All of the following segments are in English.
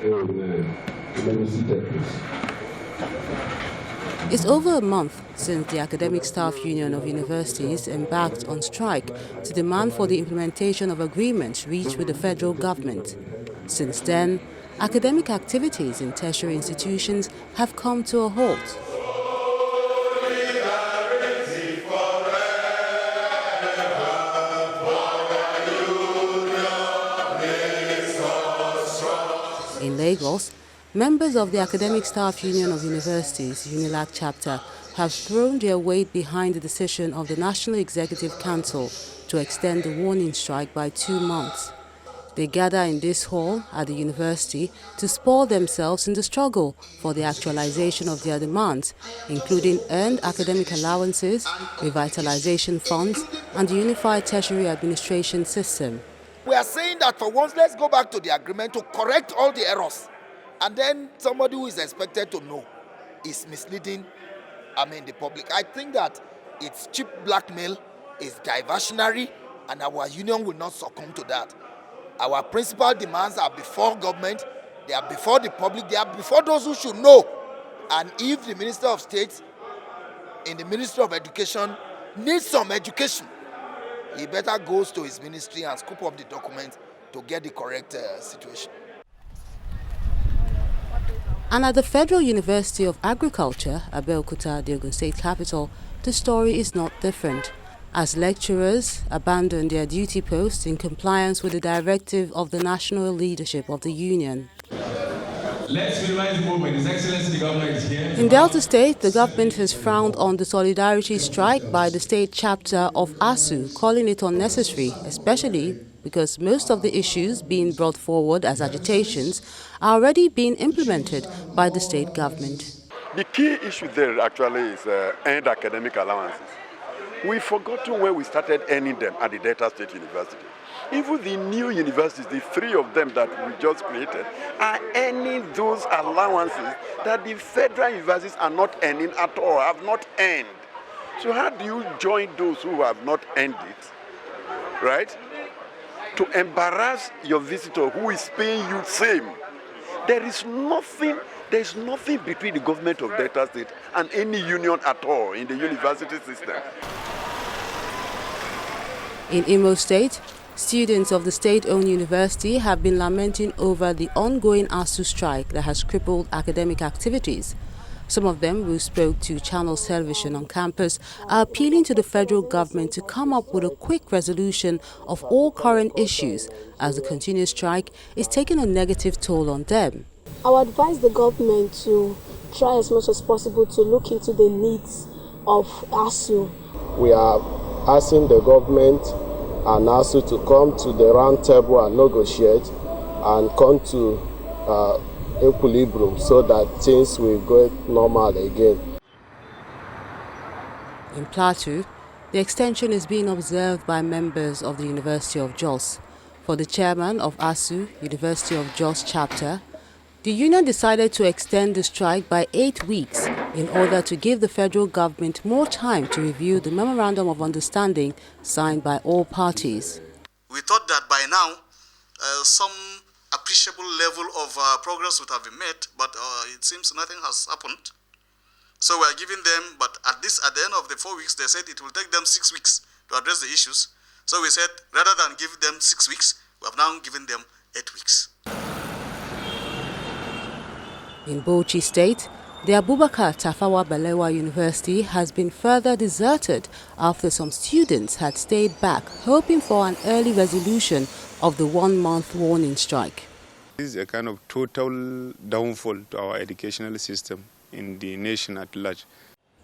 Amen. It's over a month since the Academic Staff Union of Universities embarked on strike to demand for the implementation of agreements reached with the federal government. Since then, academic activities in tertiary institutions have come to a halt. In Lagos, members of the Academic Staff Union of Universities, UNILAG chapter, have thrown their weight behind the decision of the National Executive Council to extend the warning strike by 2 months. They gather in this hall at the university to spur themselves in the struggle for the actualization of their demands, including earned academic allowances, revitalization funds, and the unified tertiary administration system. We are saying that for once, let's go back to the agreement to correct all the errors. And then somebody who is expected to know is misleading, the public. I think that it's cheap blackmail, it's diversionary, and our union will not succumb to that. Our principal demands are before government, they are before the public, they are before those who should know. And if the Minister of State in the Ministry of Education needs some education, he better goes to his ministry and scoop up the document to get the correct situation. And at the Federal University of Agriculture, Abeokuta, the Ogun State capital, the story is not different, as lecturers abandon their duty posts in compliance with the directive of the national leadership of the union. Let's minimize the movement. His Excellency, the government is here. In Delta State, the government has frowned on the solidarity strike by the state chapter of ASU, calling it unnecessary, especially because most of the issues being brought forward as agitations are already being implemented by the state government. The key issue there actually is earned academic allowances. We've forgotten when we started earning them at the Delta State University. Even the new universities, the 3 of them that we just created, are earning those allowances that the federal universities are not earning at all, have not earned. So how do you join those who have not earned it, right? To embarrass your visitor who is paying you same. There's nothing between the government of Delta State and any union at all in the university system. In Imo State, students of the state-owned university have been lamenting over the ongoing ASU strike that has crippled academic activities. Some of them, who spoke to Channels Television on campus, are appealing to the federal government to come up with a quick resolution of all current issues, as the continuous strike is taking a negative toll on them. I would advise the government to try as much as possible to look into the needs of ASU. We are asking the government and ASU to come to the round table and negotiate and come to equilibrium so that things will go normal again. In Plateau, the extension is being observed by members of the University of Jos. For the chairman of ASU, University of Jos chapter, the union decided to extend the strike by 8 weeks in order to give the federal government more time to review the Memorandum of Understanding signed by all parties. We thought that by now some appreciable level of progress would have been made, but it seems nothing has happened. So we are giving them, but at the end of the 4 weeks, they said it will take them 6 weeks to address the issues. So we said, rather than give them 6 weeks, we have now given them 8 weeks. In Bauchi State, the Abubakar Tafawa Balewa University has been further deserted after some students had stayed back hoping for an early resolution of the 1-month warning strike. This is a kind of total downfall to our educational system in the nation at large.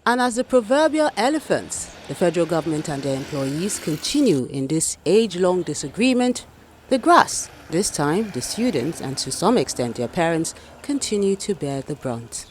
And as the proverbial elephants, the federal government and their employees continue in this age-long disagreement, the grass, this time the students and to some extent their parents, continue to bear the brunt.